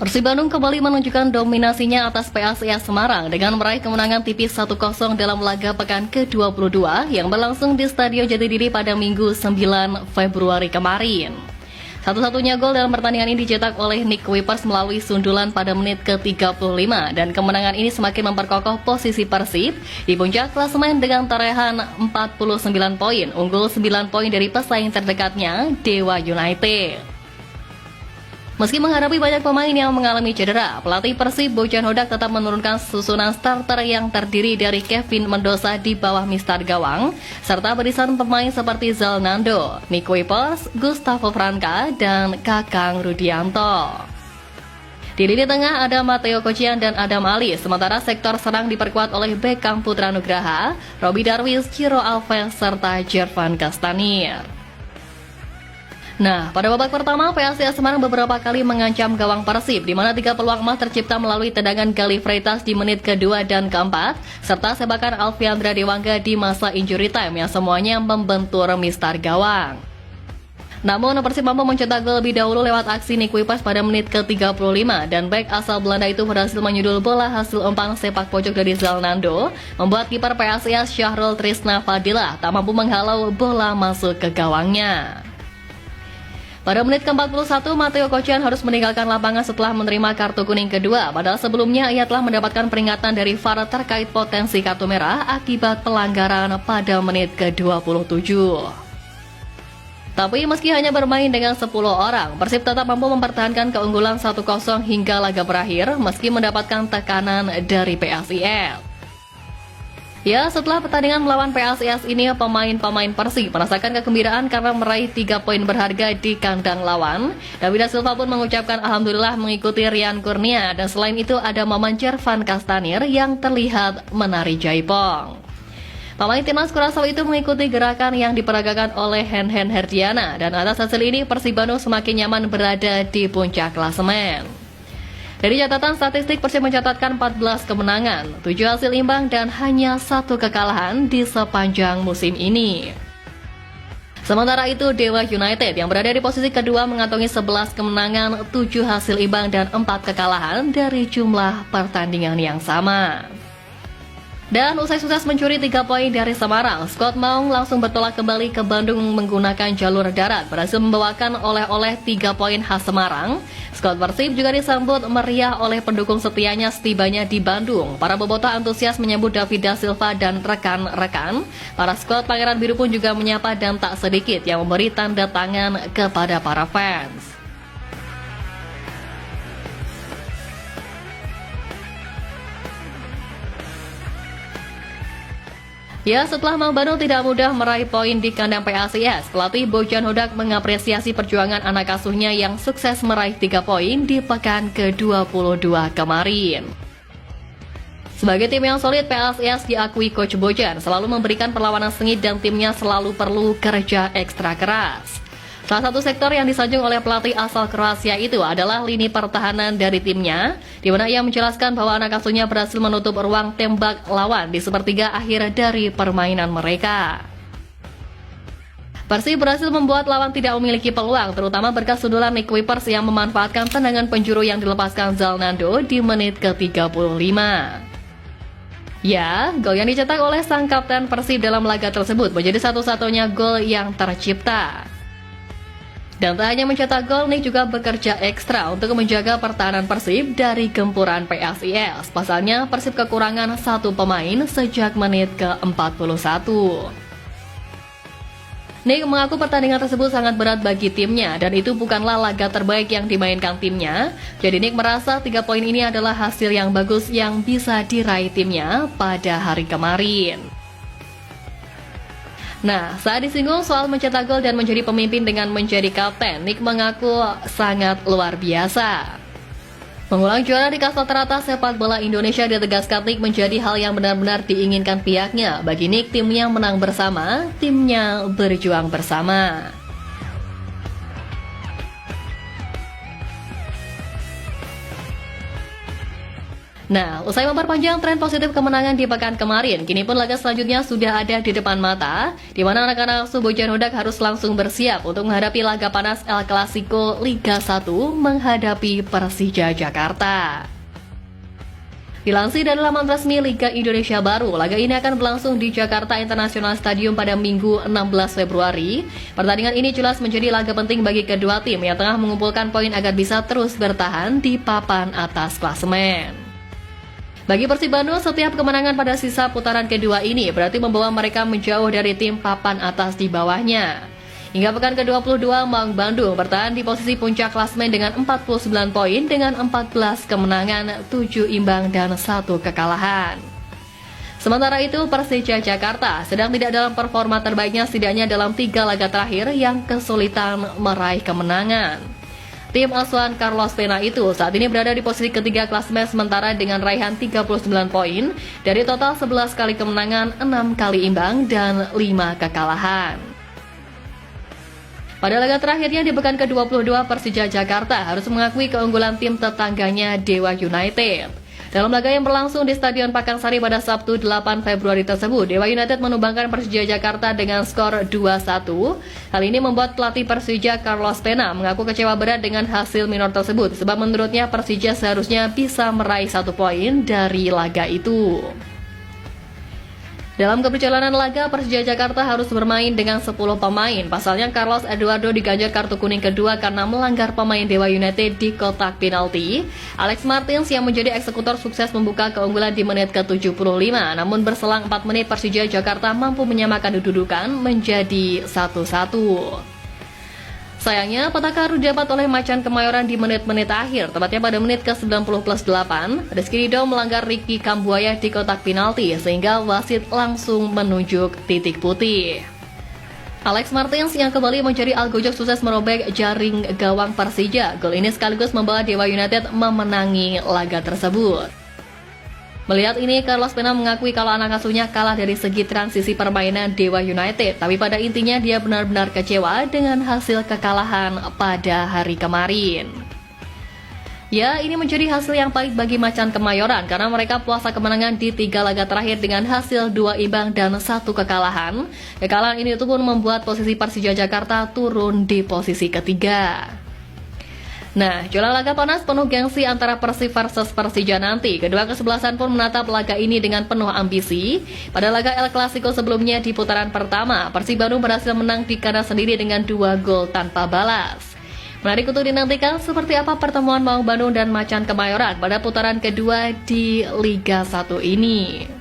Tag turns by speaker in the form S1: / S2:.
S1: Persib Bandung kembali menunjukkan dominasinya atas PSIS Semarang dengan meraih kemenangan tipis 1-0 dalam laga pekan ke-22 yang berlangsung di Stadion Jatidiri pada Minggu 9 Februari kemarin. Satu-satunya gol dalam pertandingan ini dicetak oleh Nick Kuipers melalui sundulan pada menit ke-35 dan kemenangan ini semakin memperkokoh posisi Persib di puncak klasemen dengan torehan 49 poin, unggul 9 poin dari pesaing terdekatnya Dewa United. Meski menghadapi banyak pemain yang mengalami cedera, pelatih Persib Bojan Hodak tetap menurunkan susunan starter yang terdiri dari Kevin Mendoza di bawah mistar gawang, serta barisan pemain seperti Zalnando, Nick Kuipers, Gustavo Franca, dan Kakang Rudianto. Di lini tengah ada Matteo Kocian dan Adam Ali, sementara sektor serang diperkuat oleh Bekam Putra Nugraha, Robi Darwis, Ciro Alves, serta Jervan Castanir. Nah, pada babak pertama, PSIS Semarang beberapa kali mengancam gawang Persib, di mana 3 peluang emas tercipta melalui tendangan Galih Freitas di menit kedua dan keempat, serta sebakan Alfiandra Dewangga di masa injury time yang semuanya membentur mistar gawang. Namun, Persib mampu mencetak gol lebih dahulu lewat aksi Nick Kuipers pada menit ke-35, dan bek asal Belanda itu berhasil menyundul bola hasil umpan sepak pojok dari Zalnando, membuat kiper PSIS Syahrul Trisna Fadilah tak mampu menghalau bola masuk ke gawangnya. Pada menit ke-41, Matteo Kocian harus meninggalkan lapangan setelah menerima kartu kuning kedua, padahal sebelumnya ia telah mendapatkan peringatan dari VAR terkait potensi kartu merah akibat pelanggaran pada menit ke-27. Tapi meski hanya bermain dengan 10 orang, Persib tetap mampu mempertahankan keunggulan 1-0 hingga laga berakhir meski mendapatkan tekanan dari PSIS. Ya, setelah pertandingan melawan PSIS ini, pemain-pemain Persib merasakan kegembiraan karena meraih 3 poin berharga di kandang lawan. David Silva pun mengucapkan alhamdulillah mengikuti Rian Kurnia, dan selain itu ada momen Jervan Castanir yang terlihat menari jaipong. Pemain timnas Kurasaw itu mengikuti gerakan yang diperagakan oleh Hen Herdiana, dan atas hasil ini Persib Bandung semakin nyaman berada di puncak klasemen. Dari catatan statistik, Persib mencatatkan 14 kemenangan, 7 hasil imbang, dan hanya 1 kekalahan di sepanjang musim ini. Sementara itu, Dewa United yang berada di posisi kedua mengantongi 11 kemenangan, 7 hasil imbang, dan 4 kekalahan dari jumlah pertandingan yang sama. Dan usai sukses mencuri 3 poin dari Semarang, skuad Maung langsung bertolak kembali ke Bandung menggunakan jalur darat, berhasil membawakan oleh-oleh 3 poin khas Semarang. Skuad Persib juga disambut meriah oleh pendukung setianya setibanya di Bandung. Para bobotoh antusias menyambut David Da Silva dan rekan-rekan. Para skuad Pangeran Biru pun juga menyapa dan tak sedikit yang memberi tanda tangan kepada para fans. Ya, setelah Maung Bandung tidak mudah meraih poin di kandang PSIS, pelatih Bojan Hodak mengapresiasi perjuangan anak asuhnya yang sukses meraih 3 poin di pekan ke-22 kemarin. Sebagai tim yang solid, PSIS diakui Coach Bojan selalu memberikan perlawanan sengit dan timnya selalu perlu kerja ekstra keras. Salah satu sektor yang disanjung oleh pelatih asal Kroasia itu adalah lini pertahanan dari timnya, di mana ia menjelaskan bahwa anak asuhnya berhasil menutup ruang tembak lawan di sepertiga akhir dari permainan mereka. Persib berhasil membuat lawan tidak memiliki peluang, terutama berkat sundulan Nick Kuipers yang memanfaatkan tendangan penjuru yang dilepaskan Zalnando di menit ke-35. Ya, gol yang dicetak oleh sang kapten Persib dalam laga tersebut menjadi satu-satunya gol yang tercipta. Dan tak hanya mencetak gol, Nick juga bekerja ekstra untuk menjaga pertahanan Persib dari gempuran PSIS. Pasalnya, Persib kekurangan 1 pemain sejak menit ke-41. Nick mengaku pertandingan tersebut sangat berat bagi timnya, dan itu bukanlah laga terbaik yang dimainkan timnya. Jadi Nick merasa 3 poin ini adalah hasil yang bagus yang bisa diraih timnya pada hari kemarin. Nah, saat disinggung soal mencetak gol dan menjadi pemimpin dengan menjadi kapten, Nick mengaku sangat luar biasa. Mengulang juara di kasta teratas sepak bola Indonesia ditegaskan Nick menjadi hal yang benar-benar diinginkan pihaknya. Bagi Nick, timnya menang bersama, timnya berjuang bersama. Nah, usai memperpanjang tren positif kemenangan di pekan kemarin, kini pun laga selanjutnya sudah ada di depan mata, di mana anak-anak asuh Bojan Hodak harus langsung bersiap untuk menghadapi laga panas El Clasico Liga 1 menghadapi Persija Jakarta. Dilansir dari laman resmi Liga Indonesia Baru, laga ini akan berlangsung di Jakarta International Stadium pada Minggu 16 Februari. Pertandingan ini jelas menjadi laga penting bagi kedua tim yang tengah mengumpulkan poin agar bisa terus bertahan di papan atas klasemen. Bagi Persib Bandung, setiap kemenangan pada sisa putaran kedua ini berarti membawa mereka menjauh dari tim papan atas di bawahnya. Hingga pekan ke-22, Maung Bandung bertahan di posisi puncak klasemen dengan 49 poin dengan 14 kemenangan, 7 imbang, dan 1 kekalahan. Sementara itu, Persija Jakarta sedang tidak dalam performa terbaiknya setidaknya dalam 3 laga terakhir yang kesulitan meraih kemenangan. Tim asuhan Carlos Pena itu saat ini berada di posisi ketiga klasemen sementara dengan raihan 39 poin dari total 11 kali kemenangan, 6 kali imbang, dan 5 kekalahan. Pada laga terakhirnya di pekan ke-22, Persija Jakarta harus mengakui keunggulan tim tetangganya Dewa United. Dalam laga yang berlangsung di Stadion Pakansari pada Sabtu 8 Februari tersebut, Dewa United menumbangkan Persija Jakarta dengan skor 2-1. Hal ini membuat pelatih Persija Carlos Pena mengaku kecewa berat dengan hasil minor tersebut, sebab menurutnya Persija seharusnya bisa meraih 1 poin dari laga itu. Dalam keperjalanan laga, Persija Jakarta harus bermain dengan 10 pemain. Pasalnya, Carlos Eduardo diganjar kartu kuning kedua karena melanggar pemain Dewa United di kotak penalti. Alex Martins yang menjadi eksekutor sukses membuka keunggulan di menit ke-75. Namun berselang 4 menit, Persija Jakarta mampu menyamakan kedudukan menjadi 1-1. Sayangnya, petaka harus didapat oleh Macan Kemayoran di menit-menit akhir, tepatnya pada menit ke-90+8. Rizky Ridho melanggar Ricky Kambuaya di kotak penalti, sehingga wasit langsung menunjuk titik putih. Alex Martins yang kembali menjadi algojo sukses merobek jaring gawang Persija. Gol ini sekaligus membawa Dewa United memenangi laga tersebut. Melihat ini, Carlos Pena mengakui kalau anak asuhnya kalah dari segi transisi permainan Dewa United. Tapi pada intinya dia benar-benar kecewa dengan hasil kekalahan pada hari kemarin. Ya, ini menjadi hasil yang baik bagi Macan Kemayoran karena mereka puasa kemenangan di 3 laga terakhir dengan hasil 2 imbang dan 1 kekalahan. Kekalahan ini itu pun membuat posisi Persija Jakarta turun di posisi ketiga. Nah, jelang laga panas penuh gengsi antara Persib versus Persija nanti. Kedua kesebelasan pun menatap laga ini dengan penuh ambisi. Pada laga El Clasico sebelumnya di putaran pertama, Persib Bandung berhasil menang di kandang sendiri dengan 2 gol tanpa balas. Menarik untuk dinantikan seperti apa pertemuan Maung Bandung dan Macan Kemayoran pada putaran kedua di Liga 1 ini.